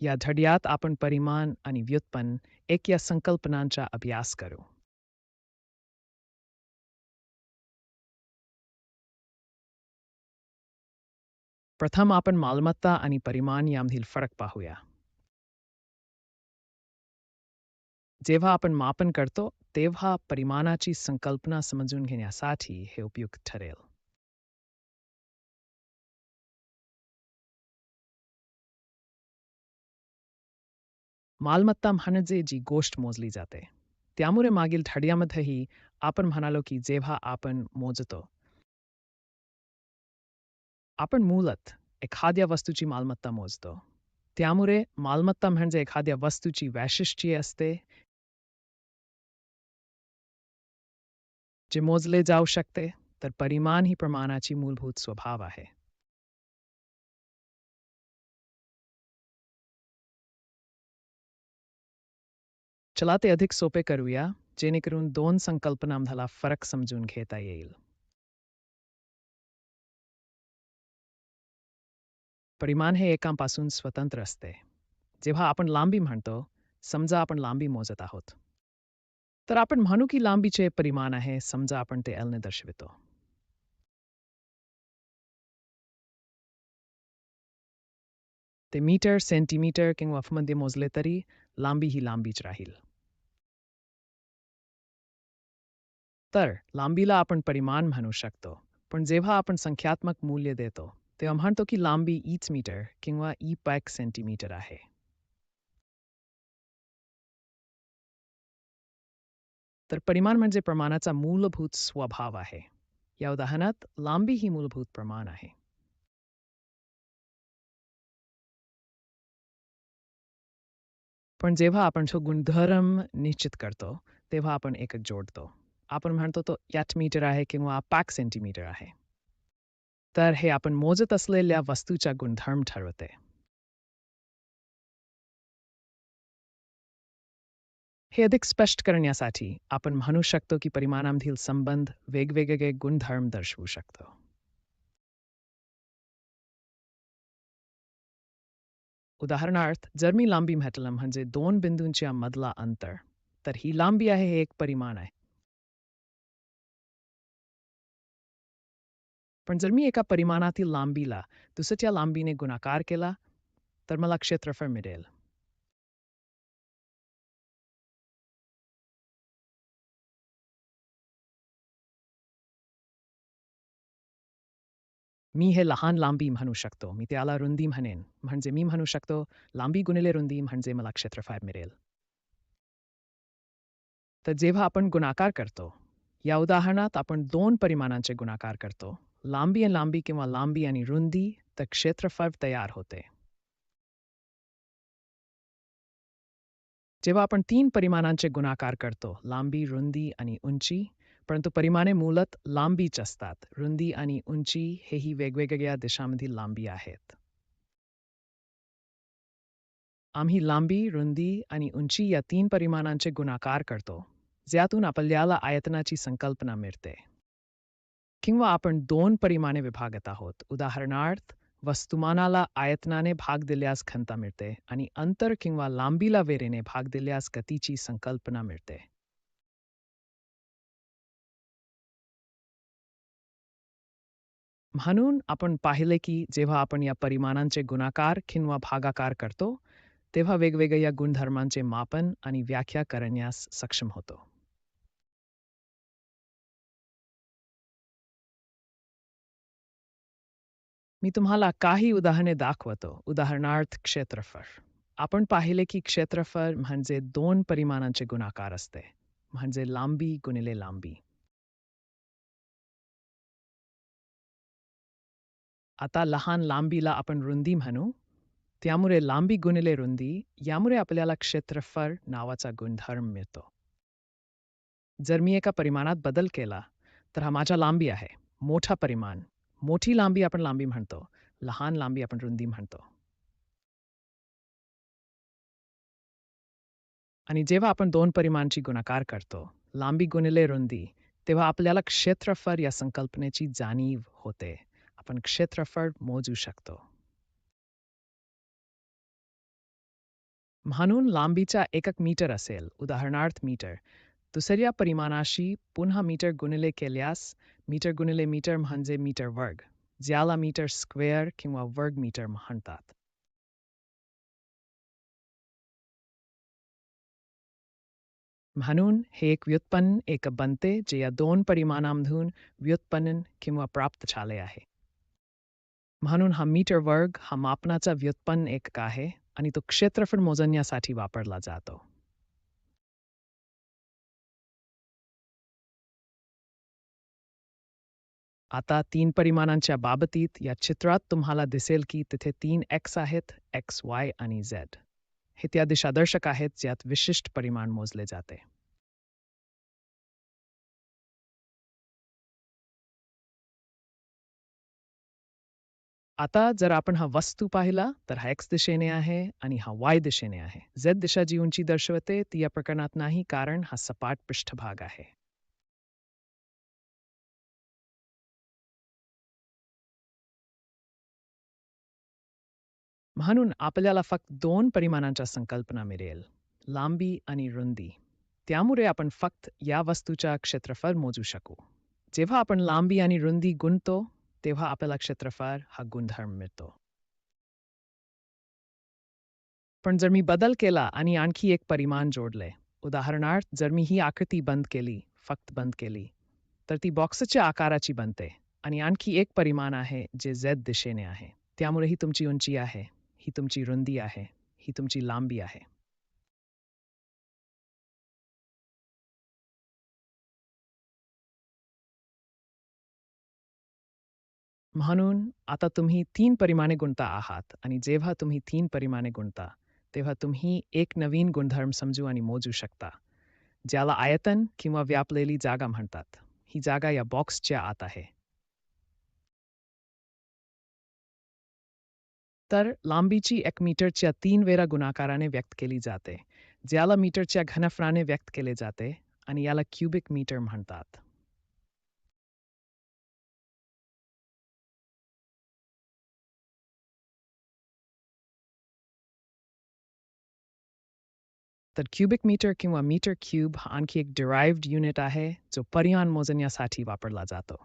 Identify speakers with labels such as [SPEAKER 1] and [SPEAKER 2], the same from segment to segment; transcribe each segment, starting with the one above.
[SPEAKER 1] या धड्यात आपण परिमाण आणि व्युत्पन्न एक या संकल्पनांचा अभ्यास करू. प्रथम आपण मालमत्ता आणि परिमाण यामधील फरक पाहूया. जेव्हा आपण मापन करतो तेव्हा परिमाणाची संकल्पना समजून घेण्यासाठी हे उपयुक्त ठरेल. मालमत्ता म्हणजे जी गोष्ट मोजली जाते. त्यामुळे मागील धड्यामध्येही आपण म्हणालो की जेव्हा आपण मोजतो आपण मूलत एखाद्या वस्तूची मालमत्ता मोजतो. त्यामुळे मालमत्ता म्हणजे एखाद्या वस्तूची वैशिष्ट्ये असते जे मोजले जाऊ शकते. तर परिमाण ही प्रमाणाची मूलभूत स्वभाव आहे. चला ते अधिक सोपे करूया जेणेकरून दोन संकल्पनांमधला फरक समजून घेता येईल. परिमाण हे एकांपासून स्वतंत्र असते. जेव्हा आपण लांबी म्हणतो, समजा आपण लांबी मोजत आहोत, तर आपण म्हणू की लांबीचे परिमाण आहे, समजा आपण ते L ने दर्शवितो. ते मीटर, सेंटीमीटर किंवा फूटमध्ये मोजले तरी लांबी ही लांबीच राहील. तर लांबीला आपण परिमाण म्हणू शकतो, पण जेव्हा आपण संख्यात्मक मूल्य देतो, तेव्हा म्हणतो की लांबी ईच मीटर किंवा ई पॅक सेंटीमीटर आहे. तर परिमाण म्हणजे प्रमाणाचा मूलभूत स्वभाव आहे. या उदाहरणात लांबी ही मूलभूत प्रमाण आहे. पण जेव्हा आपण तो गुणधर्म निश्चित करतो, तेव्हा आपण एकक जोडतो. आपण म्हणतो तो 8 मीटर आहे किंवा 5 सेंटीमीटर आहे. तर हे आपण मोजत असलेल्या वस्तूचा गुणधर्म ठरवते. हे अधिक स्पष्ट करण्यासाठी आपण म्हणू शकतो की परिमाणांमधील संबंध वेगवेगळे गुणधर्म दर्शवू शकतो. उदाहरणार्थ, जर मी लांबी म्हटलं म्हणजे 2 बिंदूंच्या मधला अंतर, तर ही लांबी आहे हे एक परिमाण आहे. पण जर मी एका परिमाणातील लांबीला दुसऱ्या लांबीने गुणाकार केला, तर मला क्षेत्रफळ मिळेल. मी हे लहान लांबी म्हणू शकतो. मी त्याला रुंदी म्हणेन. म्हणजे मी म्हणू शकतो लांबी गुणिले रुंदी म्हणजे मला क्षेत्रफळ मिळेल. तर जेव्हा आपण गुणाकार करतो, या उदाहरणात आपण 2 परिमाणांचे गुणाकार करतो. लांबी आणि लांबी किंवा लांबी आणि रुंदी, तर क्षेत्रफळ तयार होते. जेव्हा आपण 3 परिमाणांचे गुणाकार करतो, लांबी, रुंदी आणि उंची, परंतु परिमाणे मूलत लांबीच असतात. रुंदी आणि उंची हेही वेगवेगळ्या दिशांमधील लांबी आहेत. आम्ही लांबी, रुंदी आणि उंची या 3 परिमाणांचे गुणाकार करतो, ज्यातून आपल्याला आयतनाची संकल्पना मिळते. किंवा आपण 2 परिमाणे विभागत आहोत. उदाहरणार्थ, वस्तुमानाला आयतनाने भाग दिल्यास घनता मिळते आणि अंतर किंवा लांबीला वेरेने भाग दिल्यास गतीची संकल्पना मिळते. म्हणून आपण पाहिले की जेव्हा आपण या परिमाणांचे गुणाकार किंवा भागाकार करतो, तेव्हा वेगवेगळ्या गुणधर्मांचे मापन आणि व्याख्या करण्यास सक्षम होतो. मी तुम्हाला काही उदाहरणे दाखवतो. उदाहरणार्थ क्षेत्रफळ. आपण पाहिले की क्षेत्रफळ म्हणजे 2 परिमाणांचे गुणाकार असते. म्हणजे लांबी गुणिले लांबी. आता लहान लांबीला आपण रुंदी म्हणू. त्यामुळे लांबी गुणिले रुंदी यामुळे आपल्याला क्षेत्रफळ नावाचा गुणधर्म मिळतो. जर मी एका परिमाणात बदल केला, तर हा माझा लांबी आहे. मोठा परिमाण. मोठी लांबी आपण लांबी म्हणतो. लहान लांबी आपण रुंदी म्हणतो. आणि जेव्हा आपण 2 परिमाणांची गुणाकार करतो, लांबी गुणिले रुंदी, तेव्हा आपल्याला क्षेत्रफळ या संकल्पनेची जाणीव होते. आपण क्षेत्रफळ मोजू शकतो. म्हणून लांबीचा एकक मीटर असेल, उदाहरणार्थ मीटर. दुसऱ्या परिमाणाशी पुन्हा मीटर गुणिले केल्यास मीटर गुणिले मीटर म्हणजे मीटर वर्ग, ज्याला मीटर स्क्वेअर किंवा वर्ग मीटर म्हणतात. म्हणून हे एक व्युत्पन्न एक बनते जे या दोन परिमाणांमधून व्युत्पन्न किंवा प्राप्त झाले आहे. म्हणून हा मीटर वर्ग हा मापनाचा व्युत्पन्न एकक आहे आणि तो क्षेत्रफळ मोजण्यासाठी वापरला जातो. आता 3 परिमाणांच्या बाबतीत या चित्रात तुम्हाला दिसेल की तिथे 3 x आहेत, x, y आणि z. हे त्या दिशादर्शक आहेत ज्यात विशिष्ट परिमाण मोजले जाते. आता जर आपण हा वस्तू पाहिला तर हा x दिशेने आहे आणि हा y दिशेने आहे. z दिशा जी उंची दर्शवते ती या प्रकरणात नाही कारण हा सपाट पृष्ठभाग आहे. म्हणून आपल्याला फक्त 2 परिमाणांच्या संकल्पना मिळेल, लांबी आणि रुंदी. त्यामुळे आपण फक्त या वस्तूच्या क्षेत्रफळ मोजू शकू. जेव्हा आपण लांबी आणि रुंदी गुणतो तेव्हा आपल्याला क्षेत्रफळ हा गुणधर्म मिळतो. पण जर मी बदल केला आणि आणखी एक परिमाण जोडले, उदाहरणार्थ जर मी ही आकृती बंद केली, फक्त बंद केली, तर ती बॉक्सच्या आकाराची बनते आणि आणखी एक परिमाण आहे जे z दिशेने आहे. त्यामुळे ही तुमची उंची आहे, ही तुमची रुंदी आहे, ही तुमची लांबी आहे. म्हणून आता तुम्ही 3 परिमाणे गुणता आहात आणि जेव्हा तुम्ही 3 परिमाणे गुणता, तेव्हा तुम्ही एक नवीन गुणधर्म समजू आणि मोजू शकता, ज्याला आयतन किंवा व्यापलेली जागा म्हणतात. ही जागा या बॉक्सच्या आत आहे. तर लांबीची 1 मीटरच्या 3 वेळा गुणाकाराने व्यक्त केली जाते, ज्याला मीटरच्या घनफळाने व्यक्त केले जाते आणि याला क्युबिक मीटर म्हणतात. तर क्युबिक मीटर किंवा मीटर क्यूब हा आणखी एक डिराइव्ड युनिट आहे, जो परिमाण मोजण्यासाठी वापरला जातो.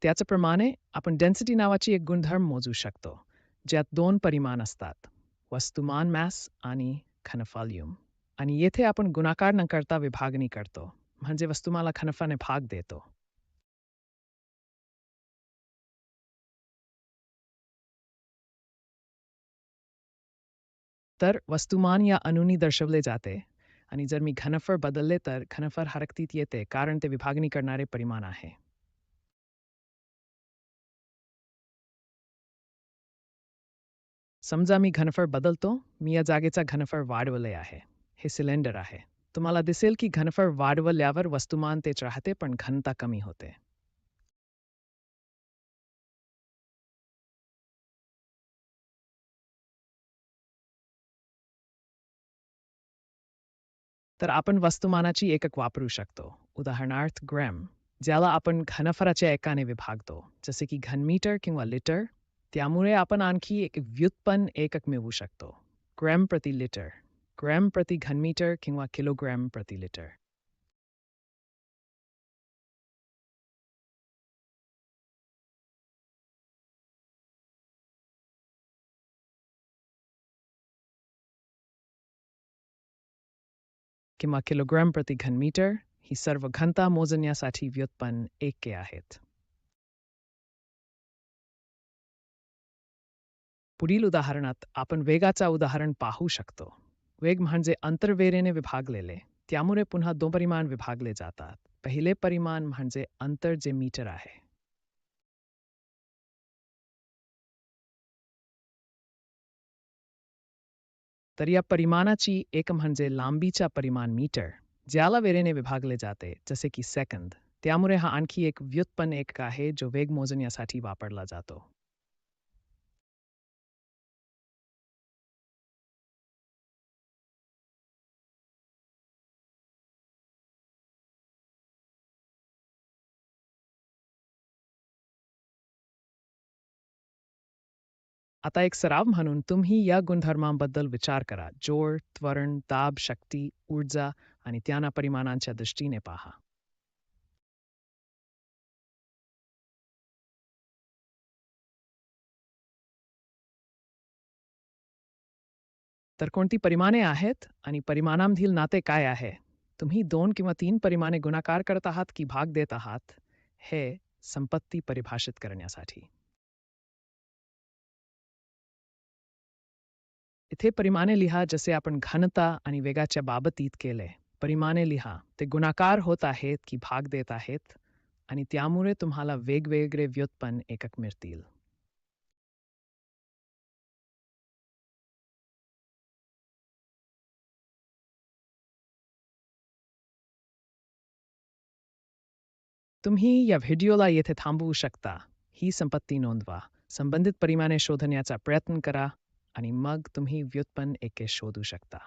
[SPEAKER 1] त्याचप्रमाणे आपण डेन्सिटी नावाची एक गुणधर्म मोजू शकतो, ज्यात 2 परिमाण असतात, वस्तुमान मॅस आणि घनफॉल्यूम. आणि येथे आपण गुणाकार न करता विभागणी करतो, म्हणजे वस्तुमाला घनफळाने भाग देतो. तर वस्तुमान या अणूंनी दर्शवले जाते आणि जर मी घनफळ बदलले तर घनफळ हरकतीत येते कारण ते विभागणी करणारे परिमाण आहे. समजा मी घनफळ बदलतो, मी या जागेचा घनफळ वाढवले आहे. हे सिलेंडर आहे. तुम्हाला दिसेल की घनफळ वाढवल्यावर वस्तुमान तेच राहते पण घनता कमी होते. तर आपण वस्तुमानाची एकक वापरू शकतो, उदाहरणार्थ ग्रॅम, ज्याला आपण घनफळाच्या एकाने विभागतो, जसे की घनमीटर किंवा लिटर. त्यामुळे आपण आणखी एक व्युत्पन्न एकक मिळवू शकतो, ग्रॅम प्रति लिटर, ग्रॅम प्रति घनमीटर किंवा किलोग्रॅम प्रति लिटर. किंवा किलोग्रॅम प्रति घनमीटर ही सर्व घनता मोजण्यासाठी व्युत्पन्न एकके आहेत. पुढील उदाहरणात आपण वेगाचा उदाहरण पाहू शकतो. वेग म्हणजे अंतर वेळेने विभागलेले, त्यामुळे पुन्हा 2 परिमाण विभागले जातात. पहिले परिमाण म्हणजे अंतर जे मीटर आहे. तर या परिमाणाची एक म्हणजे लांबीचा परिमाण मीटर, ज्याला वेळेने विभागले जाते, जसे की सेकंद. त्यामुळे हा आणखी एक व्युत्पन्न एकक आहे जो वेग मोजण्यासाठी वापरला जातो. आता एक सराव म्हणून तुम्ही या गुणधर्मांबद्दल विचार करा. जोर, त्वरण, दाब, शक्ती, ऊर्जा आणि त्यांना परिमाणांच्या दृष्टीने पहा. तर कोणती परिमाणे आहेत आणि परिमाणांमधील नाते काय आहे? तुम्ही 2 किंवा 3 परिमाणे गुणाकार करत आहात की भाग देत आहात? हे संपत्ती परिभाषित करण्यासाठी. इथे परिमाणे लिहा जसे आपण घनता आणि वेगाच्या बाबतीत केले. परिमाणे लिहा ते गुणाकार होत आहेत की भाग देत आहेत आणि त्यामुळे तुम्हाला वेगवेगळे व्युत्पन्न एकक मिळतील. तुम्ही या व्हिडिओला येथे थांबवू शकता. ही संपत्ती नोंदवा. संबंधित परिमाणे शोधण्याचा प्रयत्न करा आणि मग तुम्ही व्युत्पन्न एके शोधू शकता.